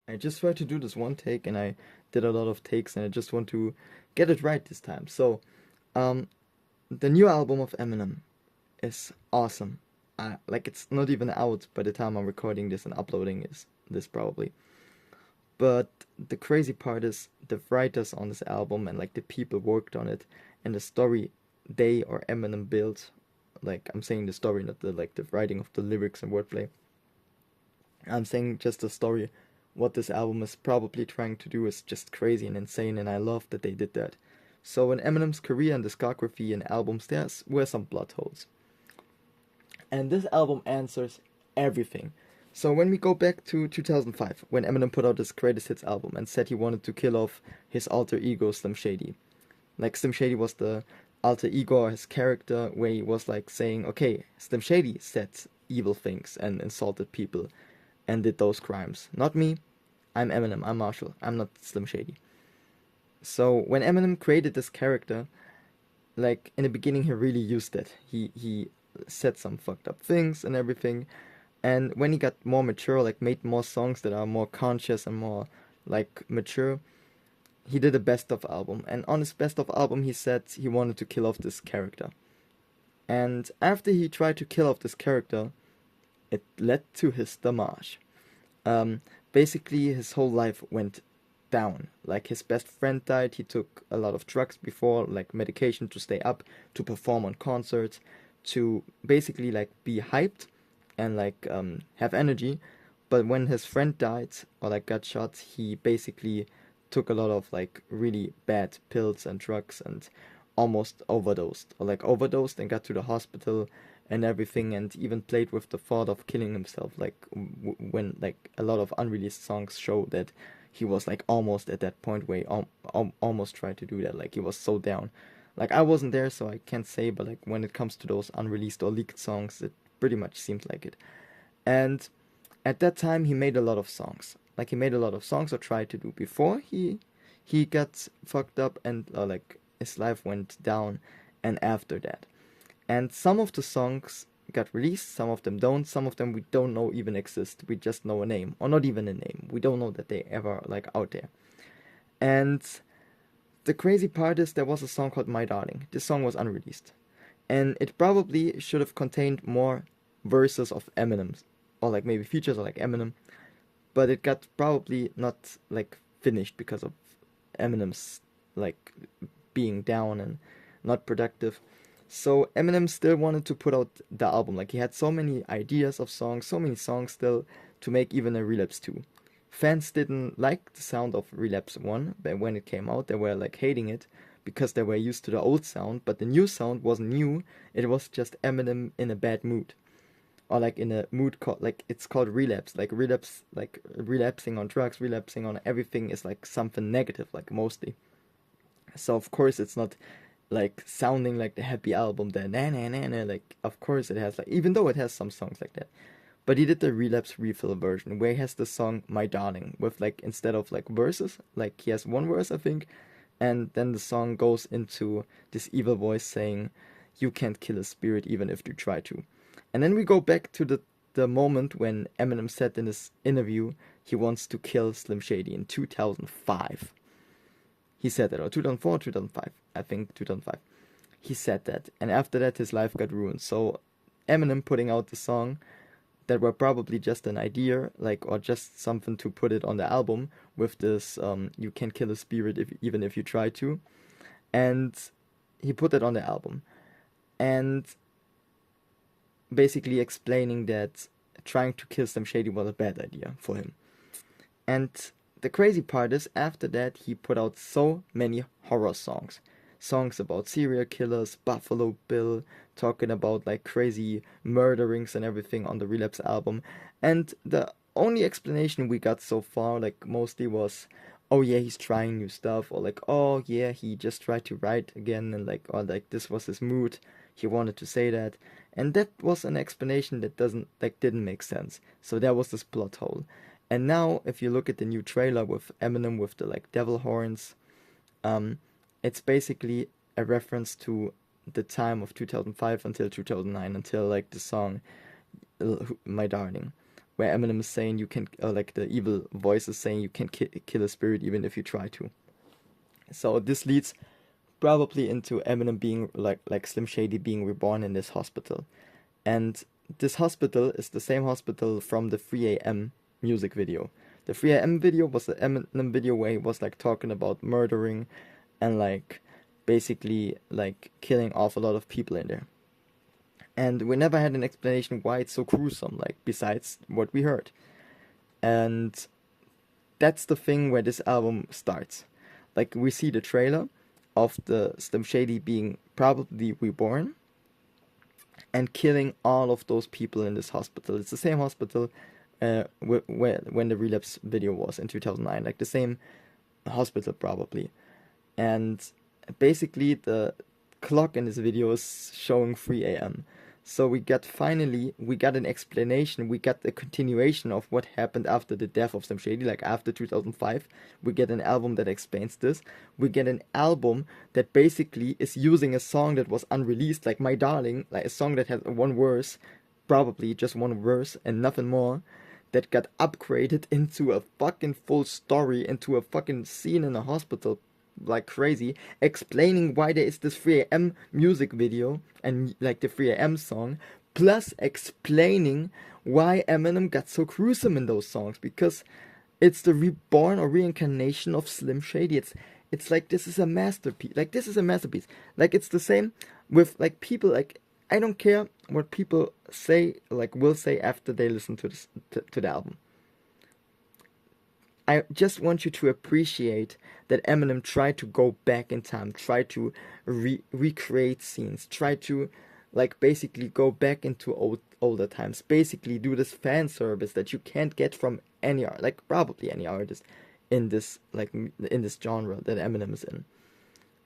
I just tried to do this one take and I did a lot of takes and I just want to get it right this time. So, um, the new album of Eminem is awesome. Like it's not even out by the time I'm recording this and uploading this probably. But the crazy part is the writers on this album and like the people worked on it and the story they or Eminem built. Like I'm saying the story, not the writing of the lyrics and wordplay. I'm saying just the story. What this album is probably trying to do is just crazy and insane, and I love that they did that. So in Eminem's career and discography and albums, there were some plot holes. And this album answers everything. So when we go back to 2005, when Eminem put out his greatest hits album and said he wanted to kill off his alter ego Slim Shady. Like Slim Shady was the alter ego or his character where he was like saying, okay, Slim Shady said evil things and insulted people and did those crimes. Not me. I'm Eminem. I'm Marshall. I'm not Slim Shady. So when Eminem created this character, like in the beginning he really used it. He said some fucked up things and everything. And when he got more mature, like made more songs that are more conscious and more like mature, he did a best of album. And on his best of album he said he wanted to kill off this character. And after he tried to kill off this character, it led to his damage. Um, Basically his whole life went down. Like his best friend died, he took a lot of drugs before, like medication to stay up, to perform on concerts, to basically like be hyped and like have energy. But when his friend died or like got shot, he basically took a lot of like really bad pills and drugs and almost overdosed or like overdosed and got to the hospital and everything and even played with the thought of killing himself like when like a lot of unreleased songs show that he was like almost at that point where he almost tried to do that, like he was so down. Like I wasn't there so I can't say, but like when it comes to those unreleased or leaked songs it pretty much seemed like it. And at that time he made a lot of songs, like he made a lot of songs or tried to do before he got fucked up and like his life went down and after that. And some of the songs got released, some of them don't, some of them we don't know even exist. We just know a name, or not even a name. We don't know that they ever like out there. And the crazy part is there was a song called My Darling. This song was unreleased. And it probably should have contained more verses of Eminem's, or like maybe features or like Eminem, but it got probably not like finished because of Eminem's like being down and not productive. So Eminem still wanted to put out the album. Like he had so many ideas of songs, so many songs still to make even a Relapse 2. Fans didn't like the sound of Relapse 1 but when it came out. They were like hating it because they were used to the old sound, but the new sound wasn't new. It was just Eminem in a bad mood. Or like in a mood called like it's called relapse. Like relapse like relapsing on drugs, relapsing on everything is like something negative, like mostly. So of course it's not like sounding like the happy album, the na na na na. Like of course it has like even though it has some songs like that, but he did the relapse refill version where he has the song My Darling with like instead of like verses, like he has one verse I think, and then the song goes into this evil voice saying, "You can't kill a spirit even if you try to." And then we go back to the moment when Eminem said in his interview he wants to kill Slim Shady in 2005. He said that, or 2004, 2005. I think 2005. He said that, and after that his life got ruined. So Eminem putting out the song that were probably just an idea, like or just something to put it on the album with this "you can kill a spirit if, even if you try to," and he put it on the album, and basically explaining that trying to kill Slim Shady was a bad idea for him. And the crazy part is, after that, he put out so many horror songs. Songs about serial killers, Buffalo Bill, talking about like crazy murderings and everything on the Relapse album. And the only explanation we got so far, like mostly was, oh yeah, he's trying new stuff, or like, oh yeah, he just tried to write again, and like, or like this was his mood. He wanted to say that. And that was an explanation that didn't make sense. So there was this plot hole. And now, if you look at the new trailer with Eminem with the like devil horns, um, it's basically a reference to the time of 2005 until 2009, until like the song My Darling. where Eminem is saying you can, like the evil voice is saying you can kill a spirit even if you try to. So this leads probably into Eminem being like Slim Shady being reborn in this hospital. And this hospital is the same hospital from the 3 a.m. music video. The 3 a.m. video was the Eminem video where he was like talking about murdering and like basically like killing off a lot of people in there. And we never had an explanation why it's so gruesome, like besides what we heard. And that's the thing where this album starts. Like we see the trailer of the Slim Shady being probably reborn and killing all of those people in this hospital. It's the same hospital when the Relapse video was in 2009, like the same hospital probably. And basically the clock in this video is showing 3 a.m. So we got an explanation, we got a continuation of what happened after the death of Slim Shady, like after 2005. We get an album that explains this. We get an album that basically is using a song that was unreleased, like My Darling, like a song that had one verse, probably just one verse and nothing more, that got upgraded into a fucking full story, into a fucking scene in a hospital like crazy, explaining why there is this 3 a.m. music video and like the 3 a.m. song, plus explaining why Eminem got so gruesome in those songs, because it's the reborn or reincarnation of Slim Shady. It's like this is a masterpiece. Like this is a masterpiece. Like it's the same with like people like I don't care what people say, like will say after they listen to this to the album. I just want you to appreciate that Eminem tried to go back in time, try to recreate scenes, try to like basically go back into older times, basically do this fan service that you can't get from any like probably any artist in this like in this genre that Eminem is in.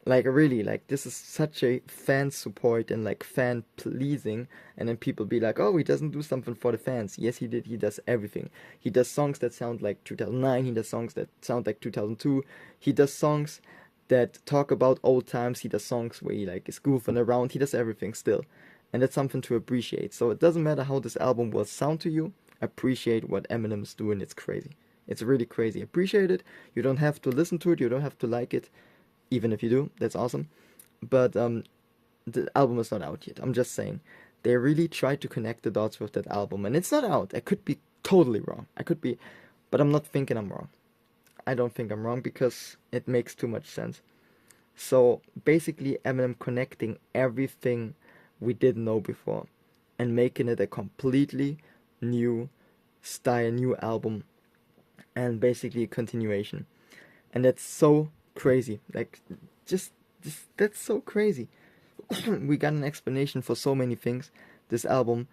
Like really, like this is such a fan support and like fan pleasing, and then people be like, oh, he doesn't do something for the fans. Yes, he did. He does everything. He does songs that sound like 2009. He does songs that sound like 2002. He does songs that talk about old times. He does songs where he like is goofing around. He does everything still, and that's something to appreciate. So it doesn't matter how this album will sound to you. Appreciate what Eminem's doing. It's crazy. It's really crazy. Appreciate it. You don't have to listen to it. You don't have to like it. Even if you do, that's awesome. But the album is not out yet. I'm just saying. They really tried to connect the dots with that album. And it's not out. I could be totally wrong. I could be. But I'm not thinking I'm wrong. I don't think I'm wrong because it makes too much sense. So basically Eminem connecting everything we didn't know before. And making it a completely new style, new album. And basically a continuation. And that's so crazy, like just that's so crazy. We got an explanation for so many things. This album,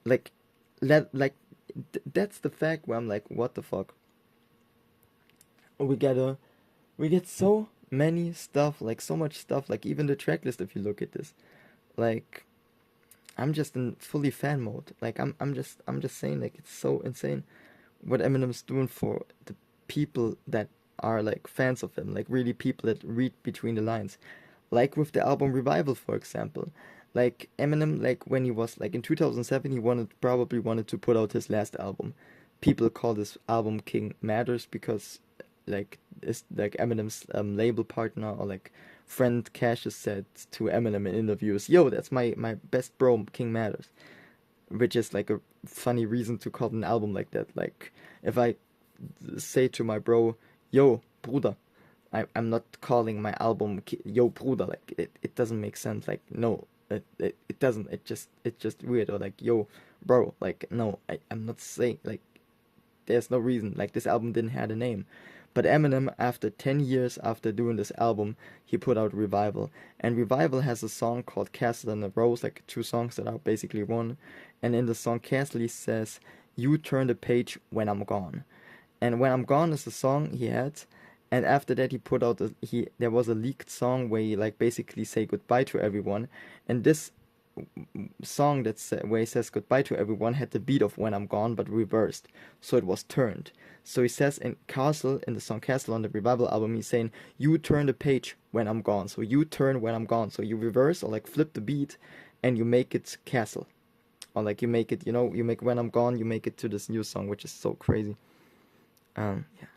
like, that's the fact where I'm like, what the fuck? We get so many stuff, like so much stuff, like even the track list. If you look at this, like, I'm just in fully fan mode. Like I'm just saying, like it's so insane what Eminem's doing for the people that are like fans of him, like really people that read between the lines, like with the album Revival, for example. Like Eminem, like when he was like in 2007, he probably wanted to put out his last album. People call this album King Matters because like it's like Eminem's label partner or like friend Cassius said to Eminem in interviews, yo, that's my best bro, King Matters, which is like a funny reason to call an album like that. Like if I say to my bro, yo, Bruder, I'm not calling my album Yo, Bruder, like it doesn't make sense. Like no, it doesn't. It's just weird. Or like yo, bro, like no, I'm not saying, like there's no reason. Like this album didn't have a name. But Eminem, after 10 years after doing this album, he put out Revival. And Revival has a song called Castle and the Rose, like two songs that are basically one. And in the song, Castle says, you turn the page when I'm gone. And When I'm Gone is the song he had. And after that he put out there was a leaked song where he like basically say goodbye to everyone. And this song where he says goodbye to everyone had the beat of When I'm Gone but reversed. So it was turned. So he says in the song Castle on the Revival album, he's saying, you turn the page when I'm gone. So you turn when I'm gone. So you reverse or like flip the beat and you make it Castle. or like you make it, you make When I'm Gone, you make it to this new song, which is so crazy. Yeah.